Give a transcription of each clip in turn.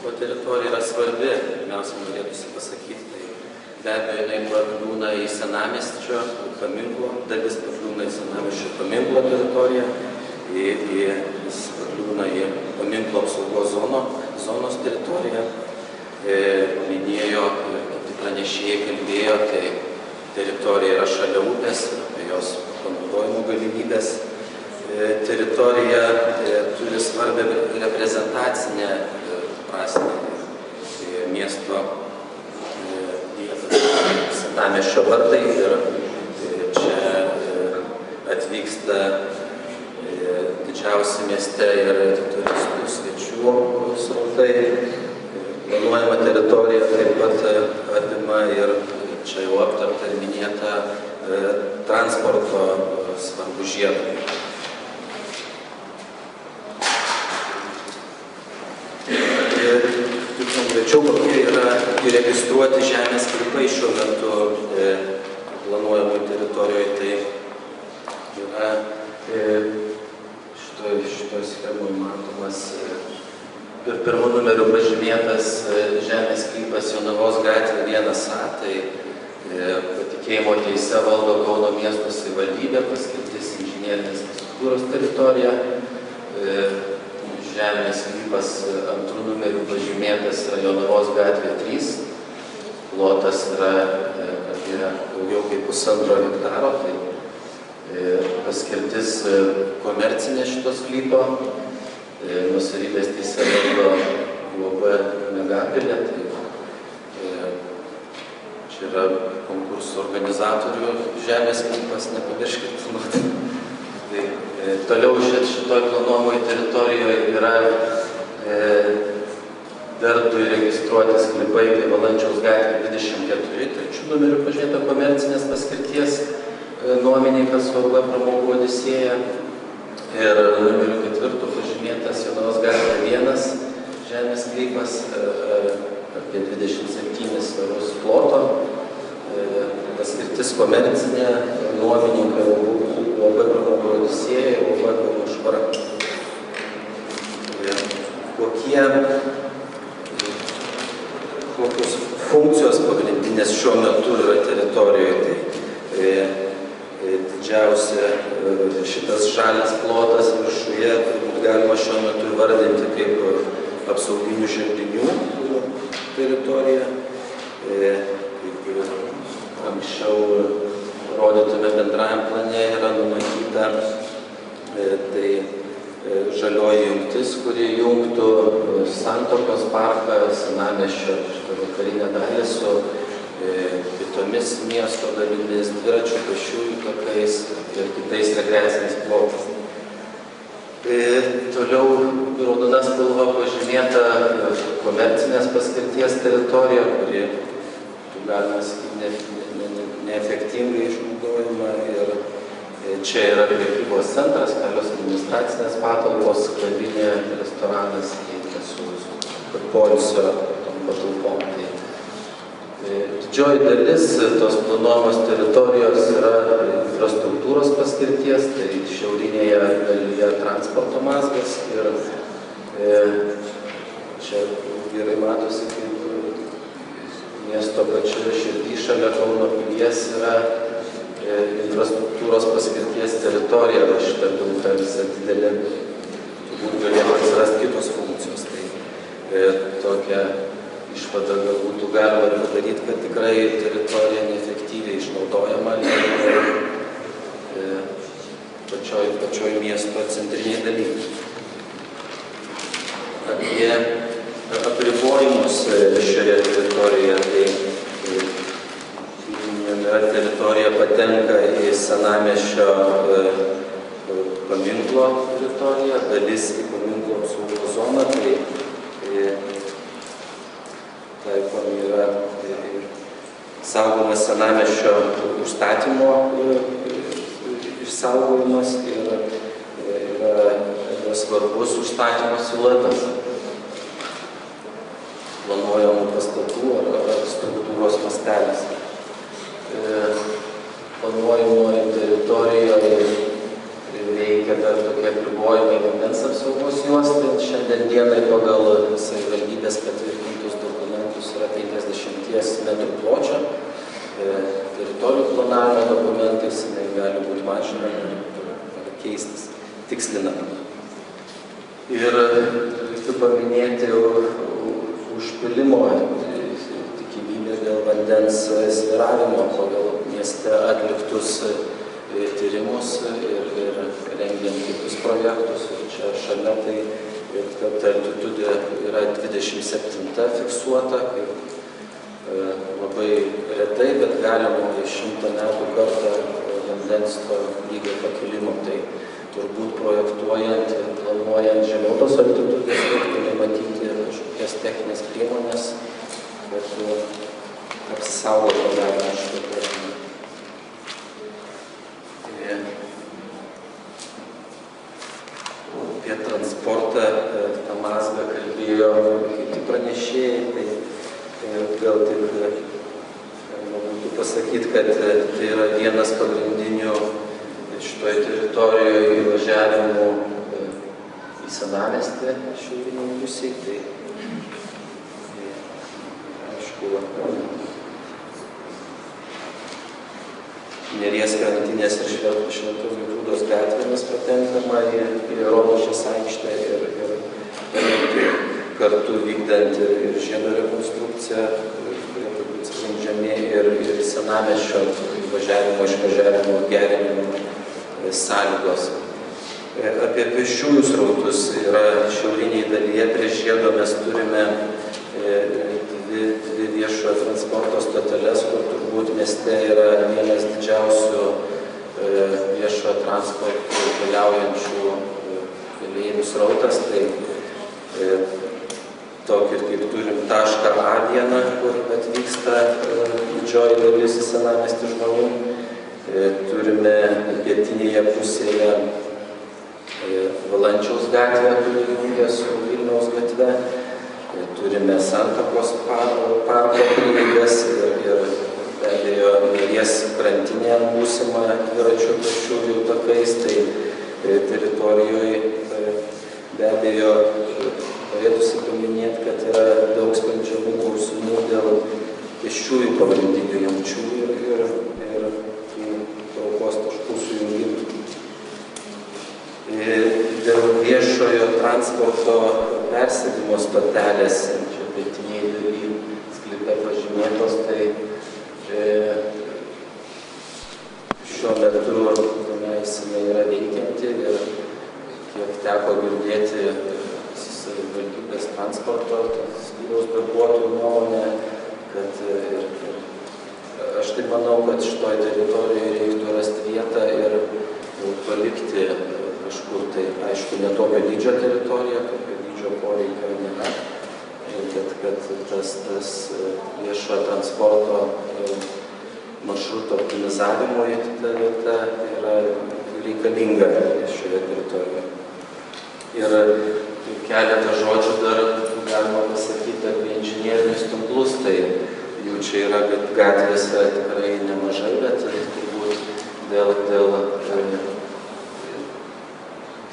sklypo teritorija yra svarbi, pirmiausia, norėtųsi pasakyti. Tai be abejo, jinai pakliūna į senamiesčio paminklo, dalis pakliūna į senamiesčio paminklo teritoriją, jis pakliūna į paminklo apsaugos zonos teritoriją. Minėjo, kaip pranešėjai kalbėjo, tai teritorija yra šalia upės, apie jos panaudojimo galimybės. Teritorija turi svarbią reprezentacinę prasmę miesto senamiesčio vartai ir čia atvyksta didžiausi mieste ir turistų svečių srautai. Planuojama teritorija taip pat apima ir čia jau aptarta ir minėta transporto svarbų žiedą. Konkrečiau, kokie yra įregistruoti žemės sklypai šiuo metu planuojamų teritorijoje, tai yra šitoj schemoj matomas ir pirmu numeriu pažymėtas žemės sklypas Jonavos gatvė 1A, tai patikėjimo teise valdo Kauno miesto savivaldybė, paskirtis inžinerinės infrastruktūros teritorija. Žemės sklypas antrų numerių pažymėtas yra Jonavos gatvė 3. Plotas yra daugiau kaip 1,5 hektaro, tai paskirtis komercinė šito sklypo. Nuosavybės teise valdo UAB Megapilė, tai čia yra konkursų organizatorių žemės sklypas, nepavirškit. Toliau šitoj planuojamoje teritorijoje yra dar du įregistruoti sklypai, tai Valančiaus gatvė 24, trečių numerių pažymėta komercinės paskirties nuomininkas UAB Pramogų Odisėja. Ir numeriu 4 pažymėtas Jonavos gatvė 1 žemės sklypas apie 27 svarus ploto. Paskirtis komercinė, nuomininkai UAB Pramogų Odisėja, UAB Kauno Švara. Kokios funkcijos pagrindinės šiuo metu yra teritorijoje, tai didžiausia šitas žalias plotas viršuje turbūt galima šiuo metu įvardinti kaip apsauginių želdinių teritoriją. Kaip anksčiau rodytume bendrajam plane yra numatyta tai žalioji jungtis, kuri jungtų Santakos parką, senamiesčio vakarinę dalį su kitomis miesto dalimis, dviračių, pėsčiųjų takais ir kitais rekreaciniais plotais. Toliau raudona spalva pažymėta komercinės paskirties teritorija, kuri, galima sakyti, neefektingai išnaudojama. Ir čia yra prekybos centras, kelios administracinės patalpos, kavinė, restoranas, su poilsio patalpom. Didžioji dalis tos planuojamos teritorijos yra infrastruktūros paskirties, tai šiaurinėje dalyje transporto mazgas ir čia gerai matosi, kaip miesto pačioje širdy šalia Kauno pilies yra infrastruktūros paskirties teritorija, va šitą pilką visą didelį, turbūt galėtų atsirasti kitos funkcijos. Tai tokia išvada galbūt galima padaryti, kad tikrai teritorija neefektyviai išnaudojama pačioj miesto centriniai dalykai. Apie apribojimus šioje teritorijoje, tai teritorija patenka į senamiesčio paminklo teritoriją, dalis į paminklo apsaugos zoną, tai taikomi yra saugomas senamiesčio užstatymo išsaugojimas ir yra svarbus užstatymo siluetas planuojamų pastatų ar struktūros mastelis. Planuojamoje teritorijoje veikia dar tokie apribojimai vandens apsaugos juostai. Šiandien dienai pagal savivaldybės patvirtintus dokumentus yra 50 metrų pločio. Teritorijų planavimo dokumentais jinai gali būti mažinama ar keistis, tikslinama. Ir reiktų paminėti užpilimo tikimybę dėl vandens svyravimo pagal mieste atliktus tyrimus ir rengiant kitus projektus. Ir čia šalia tai, kad altitudė yra 27 fiksuota, kaip labai retai, bet galima 100 metų kartą vandens to lygio pakilimo. Tai turbūt projektuojant ir planuojant žemiau tos altitudės reiktų numatyti kažkokias techninės priemonės, kad apsisaugotų galima šitą prasme. Apie transportą, tą mazgą kalbėjo kiti pranešėjai, tai gal tik būtų pasakyti, kad tai yra vienas pagrindinių šitoje teritorijoje įvažiavimų į senamiestį šiauriniai pusiai. Tai aišku, Neries krantinės ir Šventos Gertrūdos gatvėmis patenkama į Rotušės aikštę ir kartu vykdant ir žiedo rekonstrukciją, turėtų būti sprendžiami ir senamiesčio įvažiavimo, išvažiavimo gerinimo sąlygos. Apie pėsčiųjų srautus yra šiauriniai dalyje prie žiedo mes turime dvi viešojo transporto stoteles, kur turbūt mieste yra vienas didžiausių viešojo transporto keliaujančių keleivių srautas. Tai tokį kaip turim tašką A1, kur atvyksta didžioji dalis į senamiestį žmonių. Turime pietinėje pusėje Valančiaus gatvę, kuri jungia su Vilniaus gatve. Turime Santakos parko prieigas ir be abejo Neries krantinė būsima dviračių pėsčiųjų takais. Tai teritorijoje be abejo norėtųsi paminėti, kad yra daug sprendžiamų klausimų dėl pėsčiųjų pagrindinių jungčių ir traukos taškų sujungimų. Dėl viešojo transporto persėdimo stotelės, čia pietiniai daly sklype pažymėtos, tai šiuo metu tenais yra veikianti ir kiek teko girdėti savivaldybės transporto skyriaus darbuotojų nuomonę, kad aš taip manau, kad šitoj teritorijoje reiktų rasti vietą ir palikti kažkur tai, aišku, ne tokio dydžio teritorija, tokio dydžio poreikio nėra, kad tas viešojo transporto maršruto optimizavimo ta vieta yra reikalinga šioje teritorijoje. Ir keletą žodžių dar galima pasakyti apie inžinerinius tinklus, tai jų čia yra gatvėse tikrai nemažai, bet turbūt dėl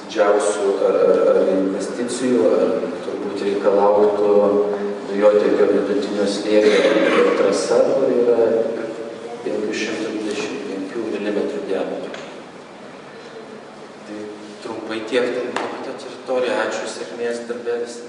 didžiausių ar investicijų, ar turbūt reikalautų dujotiekio vidutinio slėgio trasa, kur yra 525 mm diametro. Tai trumpai tiek, ta teritorija. Ačiū, sėkmės darbe visi.